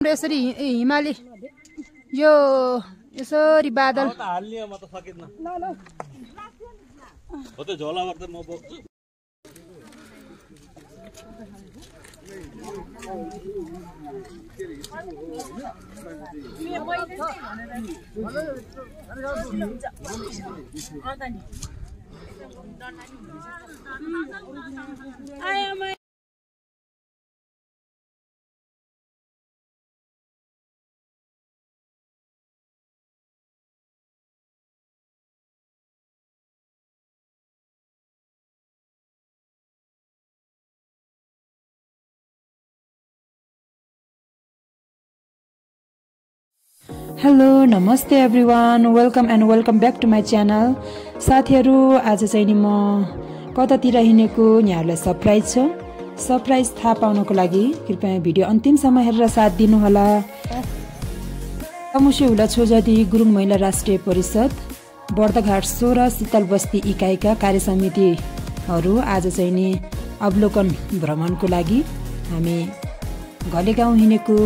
यसरी हिमाली यो यसरी बादल हाल्ने म त सकिन्न हो त झोलाबाट म बोक्छु हेलो नमस्ते everyone welcome back to my channel साथीहरू आज चाहिँ नि म कतातिर हिँडेको यहाँहरूलाई सरप्राइज थाहा पाउनको लागि कृपया भिडियो अन्तिमसम्म हेरेर साथ दिनुहोला। तमुसे हुला छोजादी गुरुङ महिला राष्ट्रिय परिषद बर्दघाट 16 शीतल बस्ती इकाइका कार्य समितिहरू आज चाहिँ नि अवलोकन भ्रमणको लागि हामी घलेगाउँ हिँडेको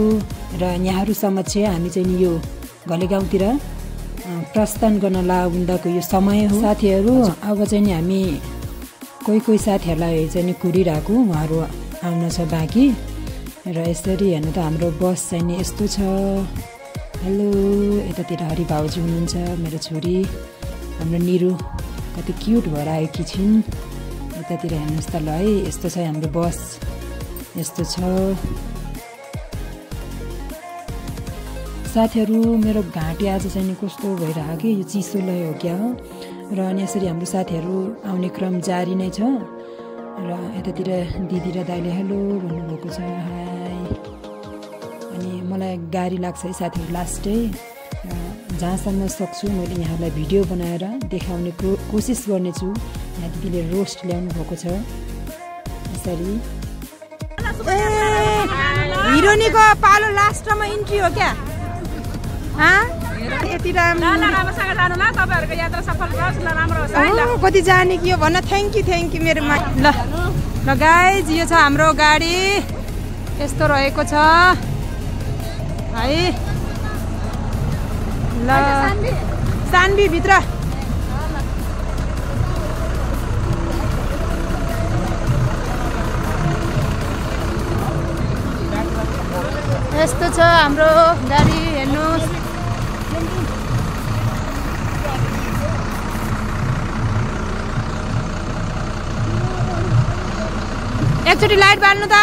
र यहाँहरू समक्ष हामी चाहिँ नि यो घलेगाउँतिर प्रस्थान गर्न लागुन्दाको यो समय हो। साथीहरू अब चाहिँ नि हामी कोही साथीहरूलाई चाहिँ नि कुरिरहेको उहाँहरू आउन छ बाँकी र यसरी हेर्नु त हाम्रो बस चाहिँ नि यस्तो छ। हेलो यतातिर हरि भाउजू हुनुहुन्छ मेरो छोरी हाम्रो निरु कति क्युट भएर आएकी छिन्। यतातिर हेर्नुहोस् त ल है यस्तो छ हाम्रो बस यस्तो छ। साथीहरू मेरो घाँटी आज चाहिँ नि कस्तो भइरहेको कि यो चिसोलाई हो क्या हो र अनि यसरी हाम्रो साथीहरू आउने क्रम जारी नै छ र यतातिर दिदी र दाइले हेलो भन्नुभएको छ हाई। अनि मलाई गाडी लाग्छ है साथीहरू लास्टै र जहाँसम्म सक्छु मैले यहाँलाई भिडियो बनाएर देखाउने कोसिस गर्नेछु। यहाँ दिदीले रोस्ट ल्याउनु भएको छ यसरी हिरोनीको पालो लास्टमा इन्ट्री हो क्या यति कति जाने कि भन्न थ्याङ्क यू मेरो ल गाइज यो छ हाम्रो गाडी यस्तो रहेको छ है। ल सान्वी भित्र यस्तो छ हाम्रो गाडी हेर्नुहोस्। एकचोटि लाइट बाल्नु त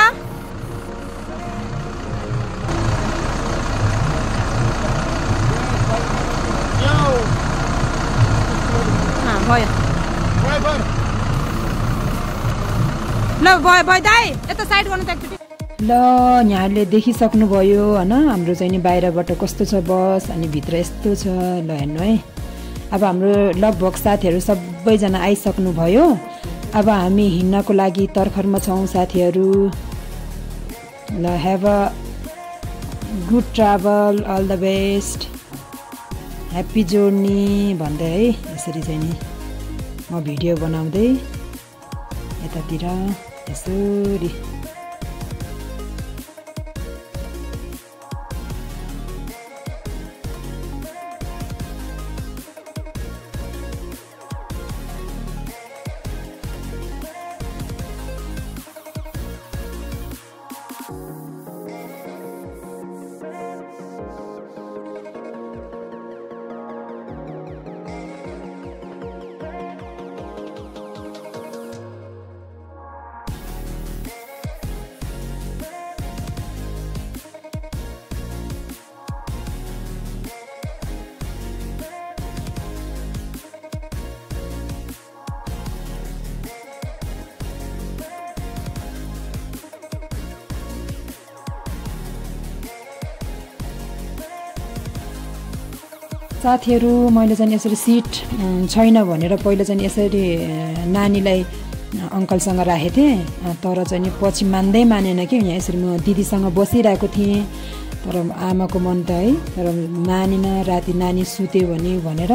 भयो ल भयो दाइ यता साइड गर्नु त एकचोटि। ल यहाँले देखिसक्नुभयो होइन हाम्रो चाहिँ नि बाहिरबाट कस्तो छ बस अनि भित्र यस्तो छ। ल हेर्नु है अब हाम्रो लगभग साथीहरू सबैजना आइसक्नुभयो। अब हामी हिँड्नको लागि तर्खरमा छौँ साथीहरू। ल have a good travel all the best happy journey भन्दै है यसरी चाहिँ नि म भिडियो बनाउँदै यतातिर यसरी साथीहरू मैले चाहिँ यसरी सिट छैन भनेर पहिला चाहिँ यसरी नानीलाई अङ्कलसँग राखेको थिएँ तर चाहिँ पछि मानेन कि यहाँ यसरी म दिदीसँग बसिरहेको थिएँ तर आमाको मन त है तर मानिन राति नानी सुत्यो भनेर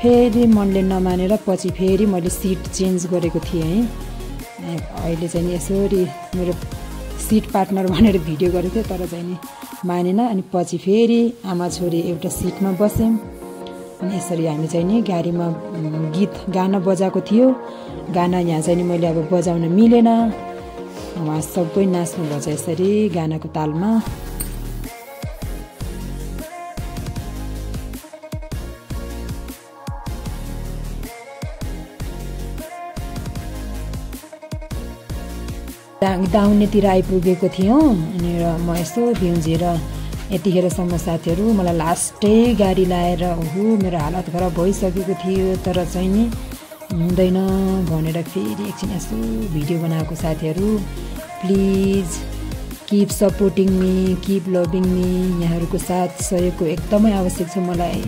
फेरि मनले नमानेर पछि फेरि मैले सिट चेन्ज गरेको थिएँ है। अहिले चाहिँ यसरी मेरो सिट पार्टनर भनेर भिडियो गरेको थिएँ तर चाहिँ मानेन। अनि पछि फेरि आमा छोरी एउटा सिटमा बस्यौँ। अनि यसरी हामी चाहिँ नि गाडीमा गीत गाना बजाएको थियो। गाना यहाँ चाहिँ नि मैले अब बजाउन मिलेन। उहाँ सबै नाच्नुभएको छ यसरी गानाको तालमा। दाउनेतिर आइपुगेको थियौँ। अनि म यसो भ्युजेर यतिखेरसम्म साथीहरू मलाई लास्टै गाडी लाएर मेरो हालत खराब भइसकेको थियो। तर चाहिँ नि हुँदैन भनेर फेरि एकछिन यसो भिडियो बनाएको साथीहरू। Please keep supporting me, keep loving me. यहाँहरूको साथ सहयोगको एकदमै आवश्यक छ मलाई।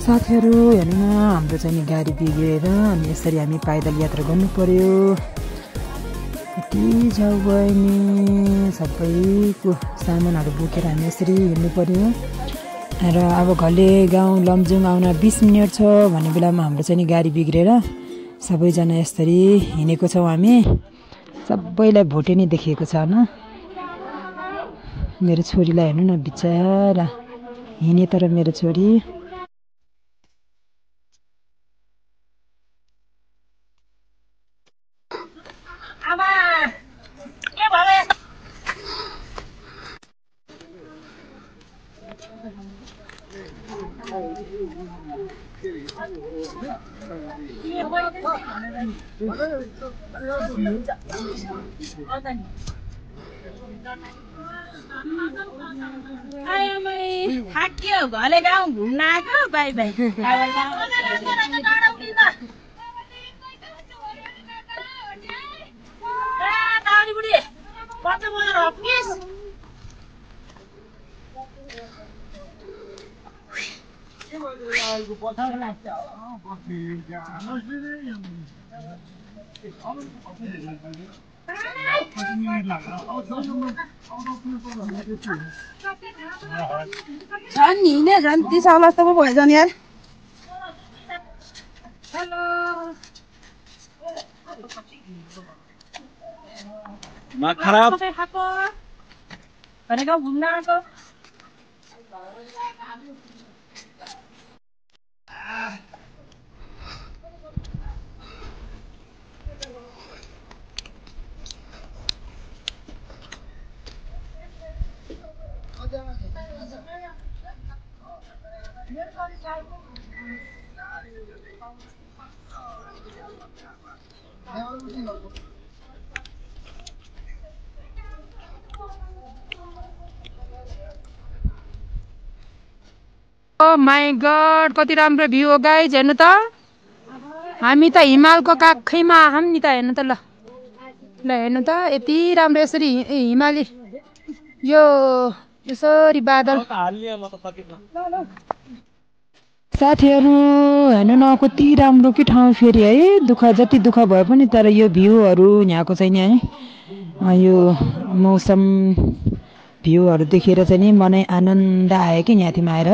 साथीहरू हेर्नु न, हाम्रो चाहिँ नि गाडी बिग्रेर अनि यसरी हामी पैदल यात्रा गर्नु पर्यो। यति जाउ भयो नि, सबैको सामानहरू बोकेर हामी यसरी हिँड्नु पर्यो। र अब घले गाउँ लमजुङ आउन 20 मिनट छ भन्ने बेलामा हाम्रो चाहिँ नि गाडी बिग्रेर सबैजना यसरी हिँडेको छौँ हामी। सबैलाई भोटे नै देखिएको छ न। मेरो छोरीलाई हेर्नु न, बिचारा हिँडे तर मेरो छोरी। थाक्यो, घले गाउँ घुम्न आएको। By by. झन् हिँडे झन् 30 अवस्था पो भयो झन् यार। हेलो मा खराब भनेको घुम्न आएको। ओ माई गड, कति राम्रो भ्यू हो गाइज, हेर्नु त। हामी त हिमालको काखैमा आम नि त, हेर्नु त। ल हेर्नु त, यति राम्रो यसरी हिमाली यो यसरी बादल। साथीहरू हेर्नु न, कति राम्रो कि ठाउँ फेरि है। दुःख जति दुःख भए पनि तर यो भ्यूहरू यहाँको चाहिँ नि है, यो मौसम भ्यूहरू देखेर चाहिँ नि मनै आनन्द आयो कि यहाँथि आएर।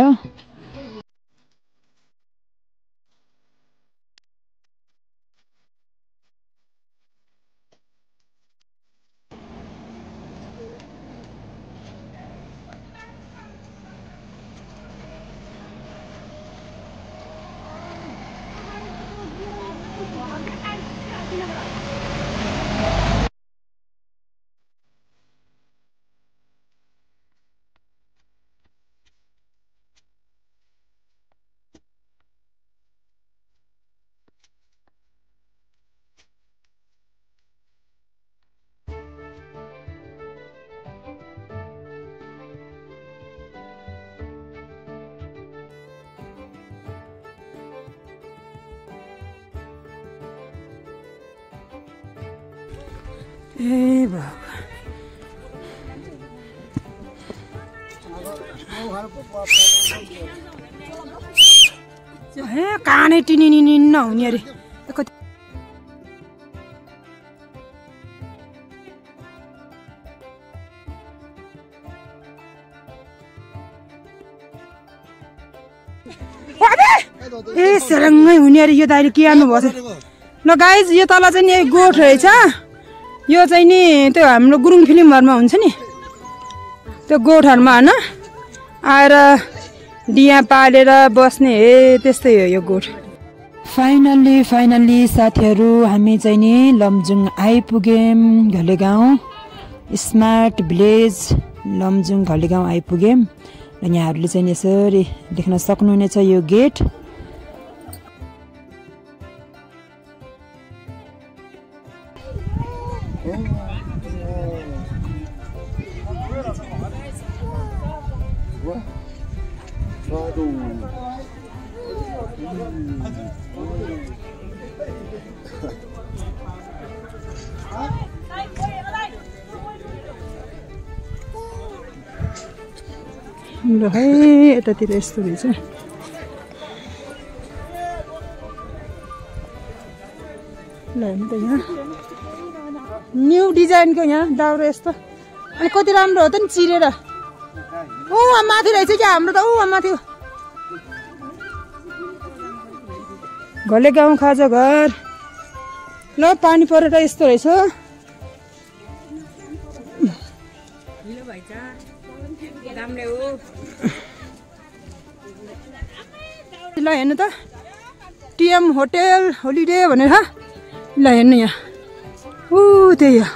ए भगवान कानै टिनिनिन्न हुने अरे ए सरङ्गै हुने अरे यो त अहिले के आउनु भएको छ ल गाइज यो तल चाहिँ नि गोठ रहेछ यो चाहिँ नि त्यो हाम्रो गुरुङ फिल्महरुमा हुन्छ नि त्यो गोठहरुमा हैन आएर डिया पालेर बस्ने हे त्यस्तै हो यो गोठ फाइनल्ली साथीहरु हामी चाहिँ नि लमजुङ आइपुग्यौं घलेगाउँ स्मार्ट भिलेज लमजुङ घलेगाउँ आइपुग्यौं र यहाँहरुले चाहिँ यसरी देख्न सक्नुहुनेछ यो गेट ल है यतातिर यस्तो रहेछ ल हेर्नु त यहाँ न्यू डिजाइनको यहाँ दाउरो यस्तो अनि कति राम्रो हो त नि चिरेर ऊ माथि रहेछ क्या हाम्रो त ऊ माथि घलेगाउँ खाजा घर ल पानी परेर यस्तो रहेछ ल हेर्नु त टिएम होटेल होलिडे भनेर ल हेर्नु यहाँ ऊ त्यही हो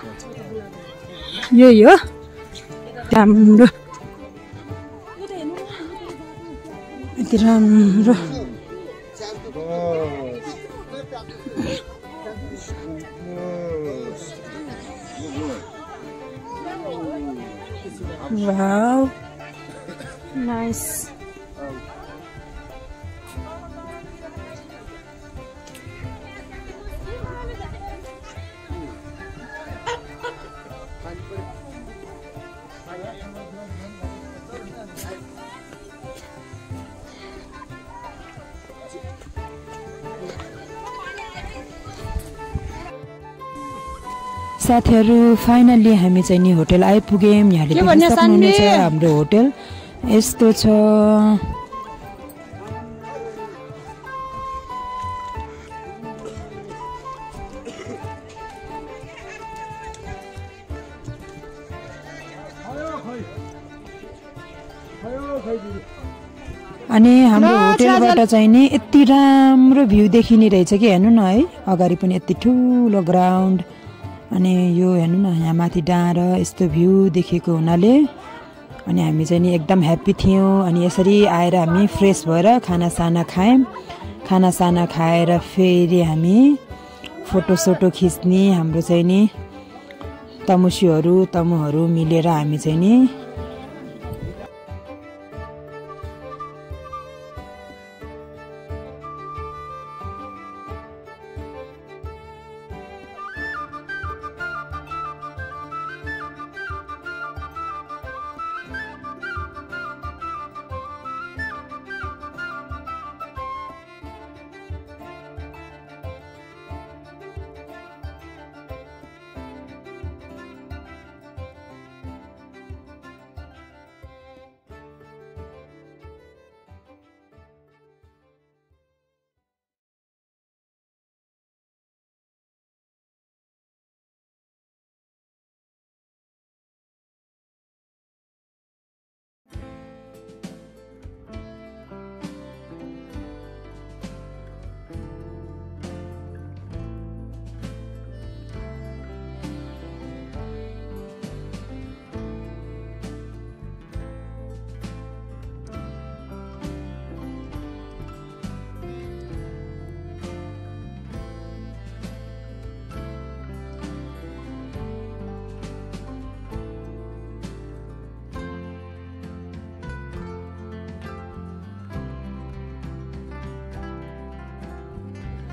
यही हो राम्रो यति राम्रो वाउ नाइस साथीहरु फाइनल्ली हामी चाहिँ नि होटल आइपुग्यौं यहाँले देख्न सक्नुहुनेछ हाम्रो होटल यस्तो छ अनि हाम्रो होटलबाट चाहिँ नि यति राम्रो भ्यू देखिने रहेछ कि हेर्नु न है अगाडि पनि यति ठुलो ग्राउन्ड अनि यो हेर्नु न यहाँ माथि डाँडा यस्तो भ्यू देखेको हुनाले अनि हामी चाहिँ नि एकदम ह्याप्पी थियौं अनि यसरी आएर हामी फ्रेश भएर खानासाना खायौं खानासाना खाएर फेरि हामी फोटोसोटो खिच्ने हाम्रो चाहिँ नि तमुहरू मिलेर हामी चाहिँ नि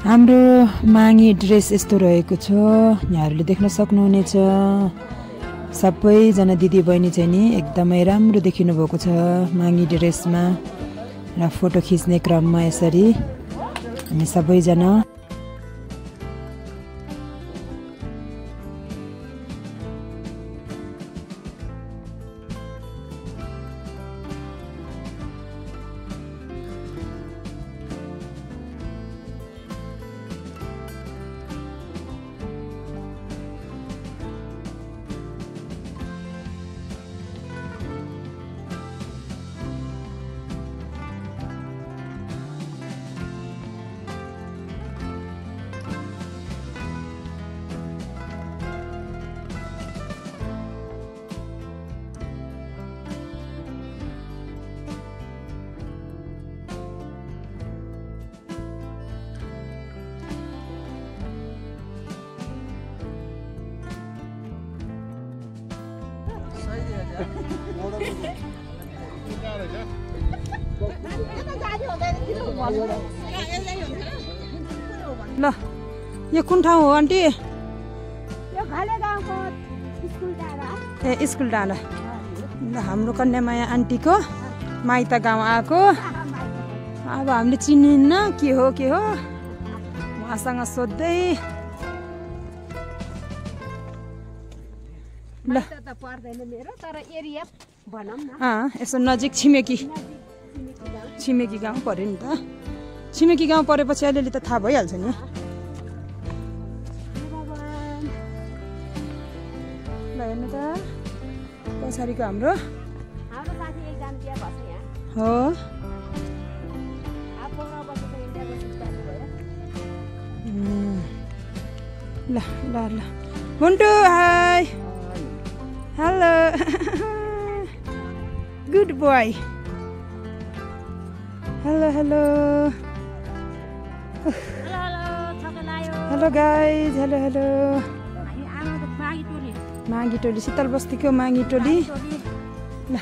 हाम्रो मागी ड्रेस यस्तो रहेको छ, यहाँहरूले देख्न सक्नुहुनेछ। सबैजना दिदीबहिनी चाहिँ नि एकदमै राम्रो देखिनु भएको छ मागी ड्रेसमा र फोटो खिच्ने क्रममा यसरी हामी सबैजना। ल यो कुन ठाउँ हो आन्टी? ए स्कुल डाँडा। ल हाम्रो कन्यामाया आन्टीको माइत गाउँ आएको। अब हामीले चिनिन्न के हो उहाँसँग सोध्दै। ल यसो नजिक छिमेकी गाउँ पर्यो नि त। छिमेकी गाउँ परेपछि अलिअलि त थाहा भइहाल्छ नि। ल हेर्नु त पछाडिको हाम्रो हो। ल ल ल मुन्टु hi hello good boy hello hello hello guys hello hello. मागी टोली शीतल बस्तीको मागी टोली। ल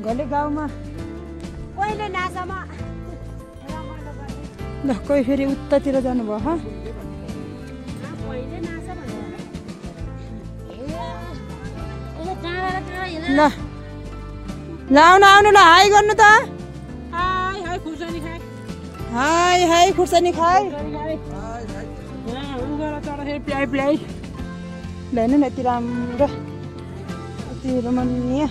घले गाउँमा ल कोही फेरि उतातिर जानुभयो। ल ल आउनु ल हाई गर्नु त। हाई खुर्सानी खाए। ल हेर्नु न यति राम्रो यति रमणीय।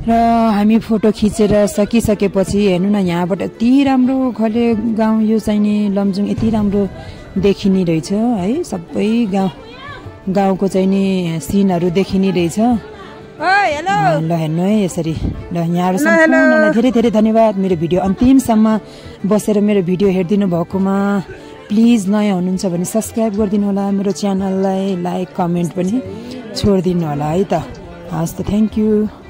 र हामी फोटो खिचेर सकिसकेपछि हेर्नु न यहाँबाट यति राम्रो घले गाउँ यो चाहिँ नि लमजुङ यति राम्रो देखिने रहेछ है। सबै गाउँको चाहिँ नि सिनहरू देखिने रहेछ। ल हेर्नु है यसरी। ल यहाँहरू सम्पूर्णलाई धेरै धेरै धन्यवाद मेरो भिडियो अन्तिमसम्म बसेर मेरो भिडियो हेरिदिनु भएकोमा। प्लिज नयाँ हुनुहुन्छ भने सब्सक्राइब गरिदिनु होला मेरो च्यानललाई, लाइक कमेन्ट पनि छोडिदिनु होला है त। हस् त थ्याङ्क यू।